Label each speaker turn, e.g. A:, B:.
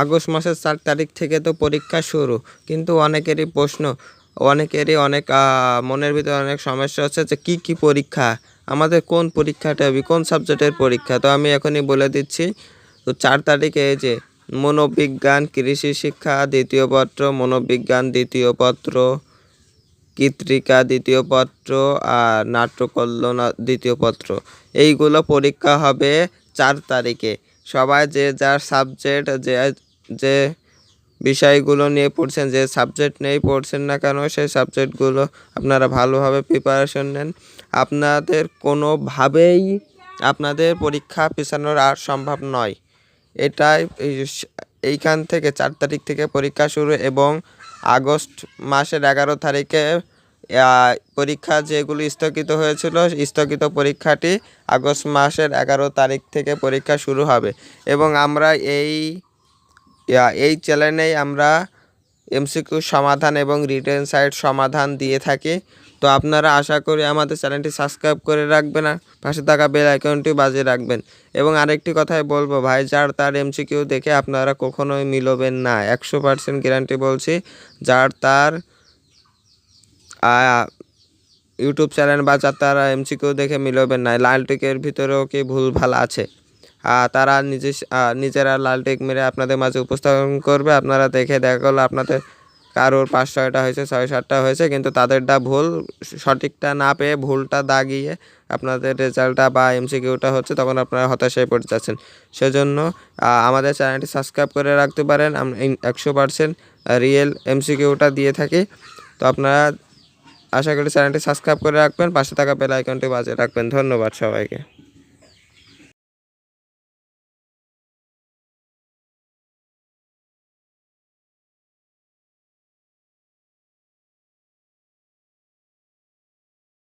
A: August মাসের 4 তারিখ থেকে তো পরীক্ষা শুরু, কিন্তু অনেকেরই প্রশ্ন, অনেকেরই অনেক মনের ভিতরে অনেক সমস্যা হচ্ছে যে কি পরীক্ষা, আমাদের কোন পরীক্ষাটা হবে, কোন সাবজেক্টের পরীক্ষা। তো আমি এখনই বলে দিচ্ছি। তো 4 তারিখে এই যে মনোবিজ্ঞান কৃষি শিক্ষা দ্বিতীয় পত্র, মনোবিজ্ঞান দ্বিতীয় পত্র, চিত্রিকা দ্বিতীয় পত্র আর নাট্যকল্য দ্বিতীয় পত্র, এইগুলো পরীক্ষা হবে 4 তারিখে। সবাই যে যার সাবজেক্ট যে বিষয়গুলো নিয়ে পড়ছেন, যে সাবজেক্ট নিয়েই পড়ছেন না কেন, সেই সাবজেক্টগুলো আপনারা ভালোভাবে প্রিপারেশন নেন। আপনাদের কোনোভাবেই আপনাদের পরীক্ষা পেছানোর আর সম্ভব নয়। এটাই এইখান থেকে 4 তারিখ থেকে পরীক্ষা শুরু এবং আগস্ট মাসের 11 তারিখে পরীক্ষা যেগুলো স্থগিত হয়েছিল, স্থগিত পরীক্ষাটি আগস্ট মাসের 11 তারিখ থেকে পরীক্ষা শুরু হবে। এবং আমরা এই চ্যানেলেই আমরা এমসিকিউ সমাধান এবং রিটেন সাইট সমাধান দিয়ে থাকি। তো আপনারা আশা করি আমাদের চ্যানেলটি সাবস্ক্রাইব করে রাখবেন আর পাশে থাকা বেল আইকনটি বাজিয়ে রাখবেন। এবং আরেকটি কথাই বলবো ভাই, যার তার এমসিকিউ দেখে আপনারা কখনোই মিলবেন না, 100% গ্যারান্টি বলছি। যার তার ইউটিউব চ্যানেল বা যার তারা এমসিকিউ দেখে মিলবেন না। লালটিকের ভিতরেও কি ভুলভাল আছে, তারা নিজেরা লালটিক মেরে আপনাদের মাঝে উপস্থাপন করবে। আপনারা দেখে দেখা হলো আপনাদের কারোর 5-6টা হয়েছে, 6-7টা হয়েছে, কিন্তু তাদেরটা ভুল, সঠিকটা না পেয়ে ভুলটা দাগিয়ে আপনাদের রেজাল্টটা বা এমসিকিউটা হচ্ছে, তখন আপনারা হতাশায় পড়ে যাচ্ছেন। সেজন্য আমাদের চ্যানেলটি সাবস্ক্রাইব করে রাখতে পারেন। আমরা 100% রিয়েল এমসিকিউটা দিয়ে থাকি। তো আপনারা আশা করি চ্যানেলটি সাবস্ক্রাইব করে রাখবেন, পাশে থাকা বেল আইকনটি বাজিয়ে রাখবেন। ধন্যবাদ সবাইকে।